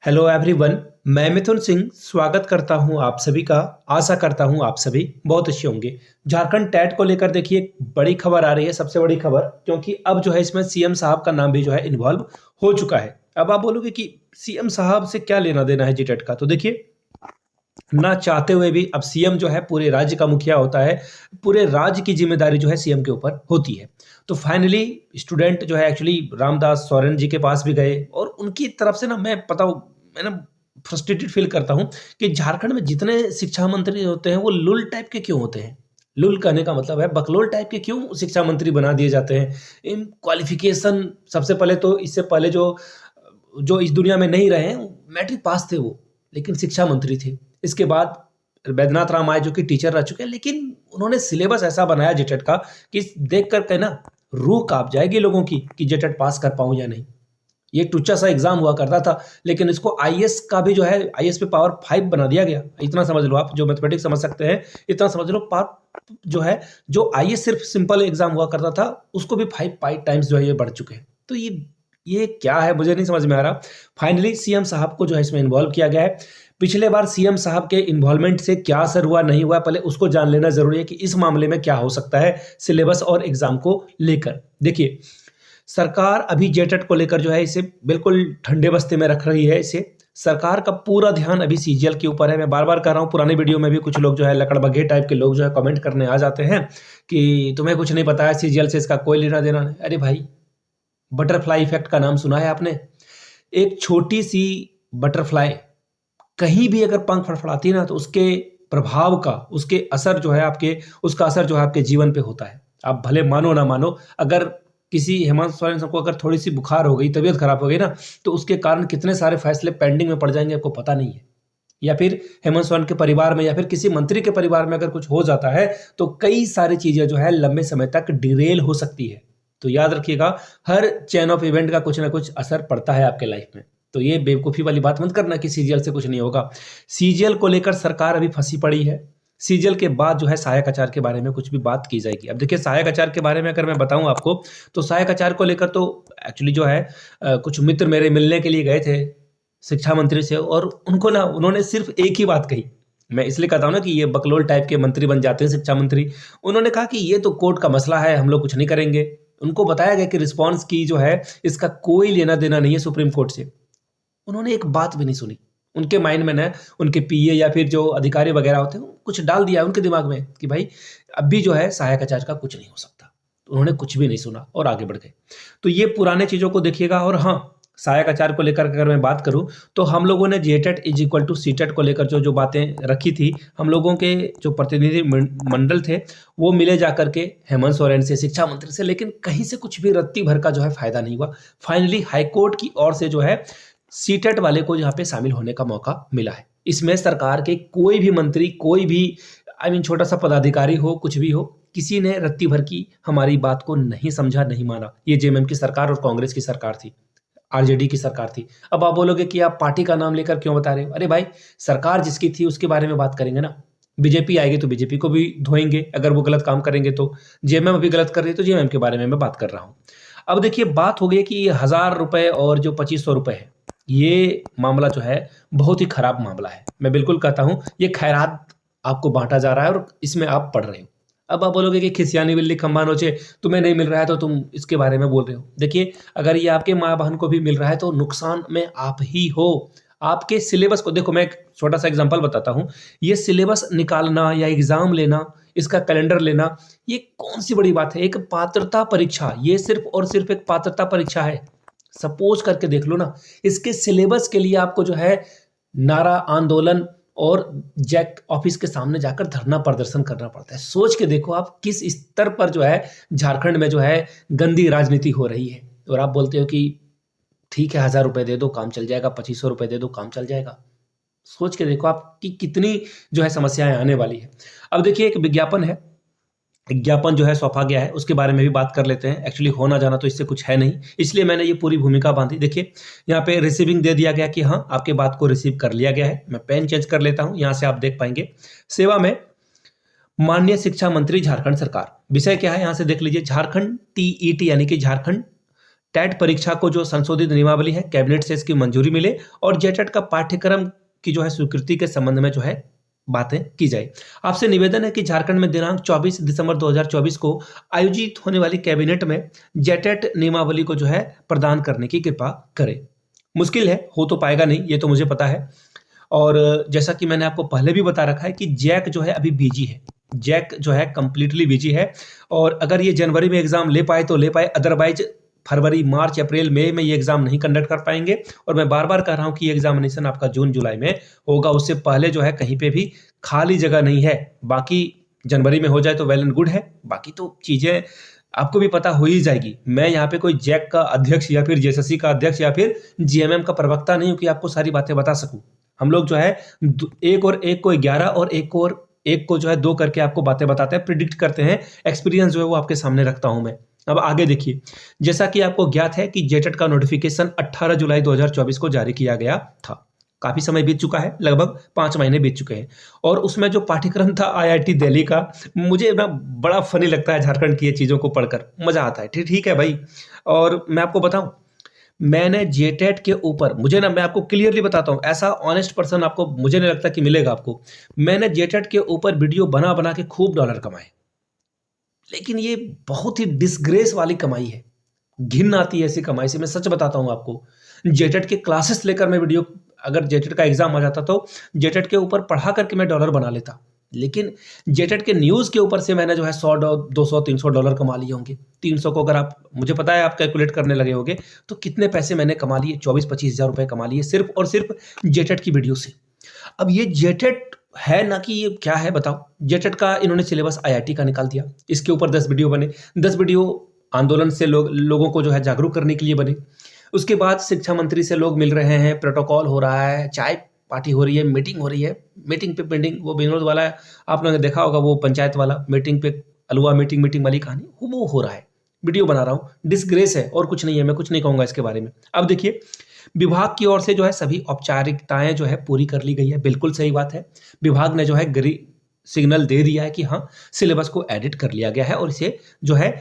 Hello everyone. मैं मिथुन सिंह स्वागत करता हूं आप सभी का। आशा करता हूं आप सभी बहुत अच्छे होंगे। झारखंड टैट को लेकर देखिए एक बड़ी खबर आ रही है, सबसे बड़ी खबर, क्योंकि अब जो है इसमें सीएम साहब का नाम भी जो है इन्वॉल्व हो चुका है। अब आप बोलोगे कि सीएम साहब से क्या लेना देना है जीटेट का, तो देखिए ना चाहते हुए भी अब सीएम जो है पूरे राज्य का मुखिया होता है। पूरे राज्य की जिम्मेदारी जो है सीएम के ऊपर होती है। तो फाइनली स्टूडेंट जो है एक्चुअली रामदास सोरेन जी के पास भी गए और उनकी तरफ से ना मैं ना फ्रस्ट्रेटेड फील करता हूँ कि झारखंड में जितने शिक्षा मंत्री होते हैं वो लुल टाइप के क्यों होते हैं। लुल कहने का मतलब है बकलोल टाइप के क्यों शिक्षा मंत्री बना दिए जाते हैं। इन क्वालिफिकेशन सबसे पहले तो इससे पहले जो जो इस दुनिया में नहीं रहे हैं मैट्रिक पास थे वो, लेकिन शिक्षा मंत्री थे। इसके बाद वैद्यनाथ राम आए जो कि टीचर रह चुके हैं, लेकिन उन्होंने सिलेबस ऐसा बनाया जेटेट का कि देख कर के ना रूह कांप जाएगी लोगों की कि जेटेट पास कर पाऊं या नहीं। ये टुच्चा सा एग्जाम हुआ करता था, लेकिन इसको आईएएस का भी जो है आईएएस पे पावर 5 बना दिया गया। इतना समझ लो, आप जो मैथमेटिक्स समझ सकते हैं इतना समझ लो। पावर जो है, जो आईएएस सिर्फ सिंपल एग्जाम हुआ करता था उसको भी 5 टाइम्स जो है ये बढ़ चुके हैं। तो ये क्या है मुझे नहीं समझ में आ रहा। फाइनली सीएम साहब को जो है इसमें इन्वॉल्व किया गया है। पिछले बार सीएम साहब के इन्वॉल्वमेंट से क्या असर हुआ नहीं हुआ, पहले उसको जान लेना जरूरी है कि इस मामले में क्या हो सकता है सिलेबस और एग्जाम को लेकर। देखिए सरकार अभी जेटेट को लेकर जो है इसे बिल्कुल ठंडे बस्ते में रख रही है। इसे सरकार का पूरा ध्यान अभी सीजीएल के ऊपर है। मैं बार बार कह रहा हूँ, पुराने वीडियो में भी कुछ लोग जो है लकड़बग्घे टाइप के लोग जो है कमेंट करने आ जाते हैं कि तुम्हें कुछ नहीं पता है, सीजीएल से इसका कोई लेना देना नहीं। अरे भाई, बटरफ्लाई इफेक्ट का नाम सुना है आपने? एक छोटी सी बटरफ्लाई कहीं भी अगर पंख फड़फड़ाती है ना तो उसके प्रभाव का, उसके असर जो है आपके, उसका असर जो है आपके जीवन पे होता है। आप भले मानो ना मानो, अगर किसी हेमंत सोरेन को अगर थोड़ी सी बुखार हो गई, तबीयत खराब हो गई ना, तो उसके कारण कितने सारे फैसले पेंडिंग में पड़ जाएंगे आपको पता नहीं है। या फिर हेमंत सोरेन के परिवार में या फिर किसी मंत्री के परिवार में अगर कुछ हो जाता है तो कई सारी चीजें जो है लंबे समय तक डिरेल हो सकती है। तो याद रखिएगा, हर चेन ऑफ इवेंट का कुछ ना कुछ असर पड़ता है आपके लाइफ में। तो ये बेवकूफ़ी वाली बात मत करना कि सीजीएल से कुछ नहीं होगा। सीजीएल को लेकर सरकार अभी फंसी पड़ी है। सीजीएल के बाद जो है सहायक आचार्य के बारे में कुछ भी बात की जाएगी। अब देखिए सहायक आचार्य के बारे में अगर मैं बताऊं आपको, तो सहायक आचार्य को लेकर तो एक्चुअली जो है कुछ मित्र मेरे मिलने के लिए गए थे शिक्षा मंत्री से, और उनको ना उन्होंने सिर्फ एक ही बात कही। मैं इसलिए कहता हूँ ना कि ये बकलोल टाइप के मंत्री बन जाते हैं शिक्षा मंत्री। उन्होंने कहा कि ये तो कोर्ट का मसला है, हम लोग कुछ नहीं करेंगे। उनको बताया गया कि रिस्पॉन्स की जो है इसका कोई लेना देना नहीं है सुप्रीम कोर्ट से। उन्होंने एक बात भी नहीं सुनी। उनके माइंड में ना उनके पीए या फिर जो अधिकारी वगैरह होते हैं कुछ डाल दिया उनके दिमाग में कि भाई अभी जो है सहायक आचार्य का कुछ नहीं हो सकता। तो उन्होंने कुछ भी नहीं सुना और आगे बढ़ गए। तो ये पुराने चीजों को देखिएगा। और हाँ, सहायक आचार्य को लेकर अगर मैं बात करूं तो हम लोगों ने JTET is equal to CTET को लेकर जो जो बातें रखी थी, हम लोगों के जो प्रतिनिधि मंडल थे वो मिले जाकर के हेमंत सोरेन से, शिक्षा मंत्री से, लेकिन कहीं से कुछ भी रत्ती भर का जो है फायदा नहीं हुआ। फाइनली हाईकोर्ट की ओर से जो है सीटेट वाले को यहाँ पे शामिल होने का मौका मिला है। इसमें सरकार के कोई भी मंत्री, कोई भी छोटा सा पदाधिकारी हो, कुछ भी हो, किसी ने रत्ती भर की हमारी बात को नहीं समझा, नहीं माना। ये जेएमएम की सरकार और कांग्रेस की सरकार थी, आरजेडी की सरकार थी। अब आप बोलोगे कि आप पार्टी का नाम लेकर क्यों बता रहे हो? अरे भाई, सरकार जिसकी थी उसके बारे में बात करेंगे ना। बीजेपी आएगी तो बीजेपी को भी धोएंगे अगर वो गलत काम करेंगे। तो जेएमएम अभी गलत कर रही है तो जेएमएम के बारे में मैं बात कर रहा हूँ। अब देखिए बात हो गई कि 1000 रुपए और जो 2500 रुपए है, ये मामला जो है बहुत ही खराब मामला है। मैं बिल्कुल कहता हूं ये खैरात आपको बांटा जा रहा है और इसमें आप पढ़ रहे हो। अब आप बोलोगे कि खिसियानी बिल्ली खंबा नोचे, तुम्हें नहीं मिल रहा है तो तुम इसके बारे में बोल रहे हो। देखिए अगर ये आपके माँ बहन को भी मिल रहा है तो नुकसान में आप ही हो। आपके सिलेबस को देखो, मैं एक छोटा सा एग्जांपल बताता हूं। ये सिलेबस निकालना या एग्जाम लेना, इसका कैलेंडर लेना, ये कौन सी बड़ी बात है? एक पात्रता परीक्षा, ये सिर्फ और सिर्फ एक पात्रता परीक्षा है। सपोज करके देख लो ना, इसके सिलेबस के लिए आपको जो है नारा, आंदोलन और जैक ऑफिस के सामने जाकर धरना प्रदर्शन करना पड़ता है। सोच के देखो आप किस स्तर पर जो है झारखंड में जो है गंदी राजनीति हो रही है। और आप बोलते हो कि ठीक है 1000 रुपए दे दो काम चल जाएगा, 2500 रुपए दे दो काम चल जाएगा। सोच के देखो आपकी कितनी जो है समस्याएं आने वाली है। अब देखिए एक विज्ञापन है, विज्ञापन जो है सौंपा गया है, उसके बारे में भी बात कर लेते हैं। एक्चुअली होना जाना तो इससे कुछ है नहीं, इसलिए मैंने ये पूरी भूमिका बांधी। देखिए यहाँ पे रिसीविंग दे दिया गया कि हाँ आपके बात को रिसीव कर लिया गया है। मैं पेन चेंज कर लेता हूँ, यहाँ से आप देख पाएंगे। सेवा में माननीय शिक्षा मंत्री झारखंड सरकार, विषय क्या है यहाँ से देख लीजिए। झारखंड टीईटी यानी कि झारखंड टेट परीक्षा को जो संशोधित नियमावली है कैबिनेट से इसकी मंजूरी मिले और जेटेट का पाठ्यक्रम की जो है स्वीकृति के संबंध में जो है बातें की जाए। आपसे निवेदन है कि झारखंड में दिनांक 24 दिसंबर 2024 को आयोजित होने वाली कैबिनेट में जेटेट नियमावली को जो है प्रदान करने की कृपा करें। मुश्किल है, हो तो पाएगा नहीं, ये तो मुझे पता है। और जैसा कि मैंने आपको पहले भी बता रखा है कि जैक जो है अभी बिजी है, जैक जो है कंप्लीटली बिजी है और अगर ये जनवरी में एग्जाम ले पाए तो ले पाए, अदरवाइज फरवरी, मार्च, अप्रैल, मई में ये एग्जाम नहीं कंडक्ट कर पाएंगे। और मैं बार बार कह रहा हूं कि ये एग्जामिनेशन आपका जून जुलाई में होगा, उससे पहले जो है कहीं पे भी खाली जगह नहीं है। बाकी जनवरी में हो जाए तो वेल एंड गुड है, बाकी तो चीजें आपको भी पता हो ही जाएगी। मैं यहाँ पे कोई जैक का अध्यक्ष या फिर जेएसएससी का अध्यक्ष या फिर जीएमएम का प्रवक्ता नहीं हूँ कि आपको सारी बातें बता सकूं। हम लोग जो है एक और एक को 11 और एक को जो है 2 करके आपको बातें बताते हैं, प्रिडिक्ट करते हैं। एक्सपीरियंस जो है वो आपके सामने रखता हूं मैं। अब आगे देखिए, जैसा कि आपको ज्ञात है कि जेटेट का नोटिफिकेशन 18 जुलाई 2024 को जारी किया गया था। काफी समय बीत चुका है, लगभग 5 महीने बीत चुके हैं। और उसमें जो पाठ्यक्रम था आईआईटी दिल्ली का, मुझे ना बड़ा फनी लगता है झारखंड की ये चीजों को पढ़कर, मजा आता है। ठीक है भाई। और मैं आपको बताऊं, मैंने जेटेट के ऊपर, मुझे ना, मैं आपको क्लियरली बताता हूं, ऐसा ऑनेस्ट पर्सन आपको मुझे नहीं लगता कि मिलेगा आपको। मैंने जेटेट के ऊपर वीडियो बना बना के खूब डॉलर कमाए, लेकिन ये बहुत ही डिसग्रेस वाली कमाई है। घिन आती है ऐसी कमाई से, मैं सच बताता हूं आपको। जेटेट के क्लासेस लेकर मैं वीडियो, अगर जेटेट का एग्जाम आ जाता तो जेटेट के ऊपर पढ़ा करके मैं डॉलर बना लेता, लेकिन जेटेट के न्यूज के ऊपर से मैंने जो है 100, 200, 300 डॉलर कमा लिए होंगे। 300 को अगर आप, मुझे पता है आप कैलकुलेट करने लगे होंगे तो कितने पैसे मैंने कमा लिए, 24-25 हजार रुपए कमा लिए सिर्फ और सिर्फ जेटेट की वीडियो से। अब ये जेटेट है ना कि ये क्या है बताओ। जेटेट का इन्होंने सिलेबस आईआईटी का निकाल दिया, इसके ऊपर 10 वीडियो बने। 10 वीडियो आंदोलन से लोगों को जो है जागरूक करने के लिए बने। उसके बाद शिक्षा मंत्री से लोग मिल रहे हैं, प्रोटोकॉल हो रहा है, चाय पार्टी हो रही है, मीटिंग हो रही है। मीटिंग पे मीटिंग, वो विनोद वाला है, आप लोगों ने देखा होगा, वो पंचायत वाला मीटिंग पे अलुआ मीटिंग वाली कहानी, वो हो रहा है। वीडियो बना रहा हूँ, डिसग्रेस है और कुछ नहीं है। मैं कुछ नहीं कहूंगा इसके बारे में। अब देखिए, विभाग की ओर से जो है सभी औपचारिकताएं जो है पूरी कर ली गई है। बिल्कुल सही बात है, विभाग ने जो है ग्रीन सिग्नल दे दिया है कि हाँ, सिलेबस को एडिट कर लिया गया है और इसे जो है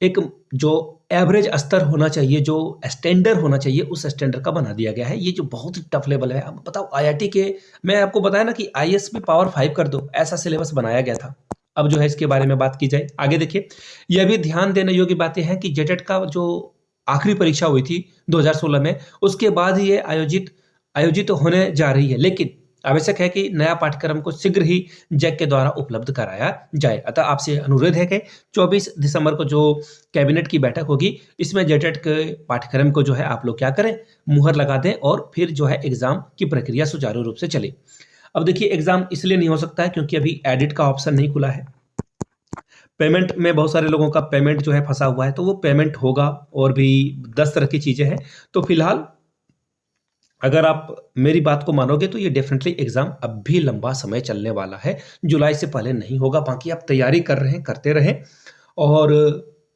एक जो एवरेज स्तर होना चाहिए, जो स्टैंडर्ड होना चाहिए, उस स्टैंडर्ड का बना दिया गया है। ये जो बहुत ही टफ लेवल है। अब बताओ, आईआईटी के, मैं आपको बताया ना कि आईएएस में पावर 5 कर दो, ऐसा सिलेबस बनाया गया था। अब जो है इसके बारे में बात की जाए। आगे देखिए, यह भी ध्यान देने योग्य बातें हैं कि जेटेट का जो आखिरी परीक्षा हुई थी 2016 में, उसके बाद ही ये आयोजित होने जा रही है। लेकिन आवश्यक है कि नया पाठ्यक्रम को शीघ्र ही जैक के द्वारा उपलब्ध कराया जाए। अतः आपसे अनुरोध है कि 24 दिसंबर को जो कैबिनेट की बैठक होगी, इसमें जेटेट के पाठ्यक्रम को जो है आप लोग क्या करें, मुहर लगा दें और फिर जो है एग्जाम की प्रक्रिया सुचारू रूप से चले। अब देखिए, एग्जाम इसलिए नहीं हो सकता है क्योंकि अभी एडिट का ऑप्शन नहीं खुला है। पेमेंट में बहुत सारे लोगों का पेमेंट जो है फंसा हुआ है, तो वो पेमेंट होगा। और भी 10 तरह की चीजें हैं। तो फिलहाल अगर आप मेरी बात को मानोगे तो ये डेफिनेटली एग्जाम अब भी लंबा समय चलने वाला है, जुलाई से पहले नहीं होगा। बाकी आप तैयारी कर रहे हैं, करते रहें। और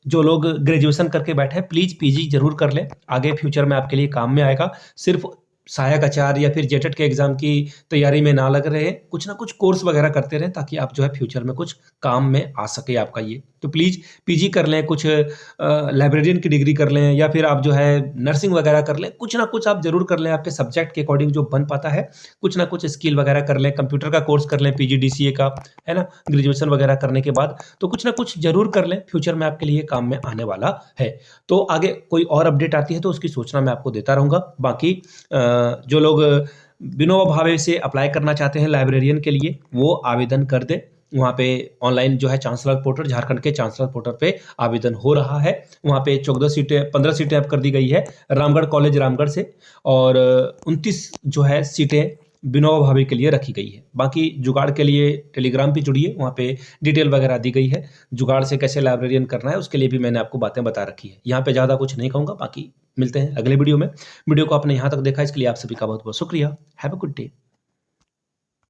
जो लोग ग्रेजुएशन करके बैठे हैं, प्लीज पीजी जरूर कर लें, आगे फ्यूचर में आपके लिए काम में आएगा। सिर्फ सहायक आचार्य या फिर जेटेट के एग्जाम की तैयारी में ना लग रहे, कुछ ना कुछ कोर्स वगैरह करते रहें ताकि आप जो है फ्यूचर में कुछ काम में आ सके आपका ये। तो प्लीज पीजी कर लें, कुछ लाइब्रेरियन की डिग्री कर लें, या फिर आप जो है नर्सिंग वगैरह कर लें। कुछ ना कुछ आप जरूर कर लें, आपके सब्जेक्ट के अकॉर्डिंग जो बन पाता है। कुछ ना कुछ स्किल वगैरह कर लें, कंप्यूटर का कोर्स कर लें, पीजीडीसीए का, है ना, ग्रेजुएशन वगैरह करने के बाद। तो कुछ ना कुछ जरूर कर लें, फ्यूचर में आपके लिए काम में आने वाला है। तो आगे कोई और अपडेट आती है तो उसकी सूचना मैं आपको देता रहूंगा। बाकी जो लोग विनोबा भावे से अप्लाई करना चाहते हैं लाइब्रेरियन के लिए, वो आवेदन कर दें। वहाँ पे ऑनलाइन जो है चांसलर पोर्टल, झारखंड के चांसलर पोर्टल पे आवेदन हो रहा है। वहाँ पे 15 सीटें अब कर दी गई है रामगढ़ कॉलेज रामगढ़ से, और 29 जो है सीटें विनोबा भावे के लिए रखी गई है। बाकी जुगाड़ के लिए टेलीग्राम पे जुड़िए, वहाँ पे डिटेल वगैरह दी गई है। जुगाड़ से कैसे लाइब्रेरियन करना है उसके लिए भी मैंने आपको बातें बता रखी है। यहाँ पे ज़्यादा कुछ नहीं कहूँगा। बाकी मिलते हैं अगले वीडियो में। वीडियो को आपने यहाँ तक देखा, इसके लिए आप सभी का बहुत बहुत शुक्रिया। Have a good day.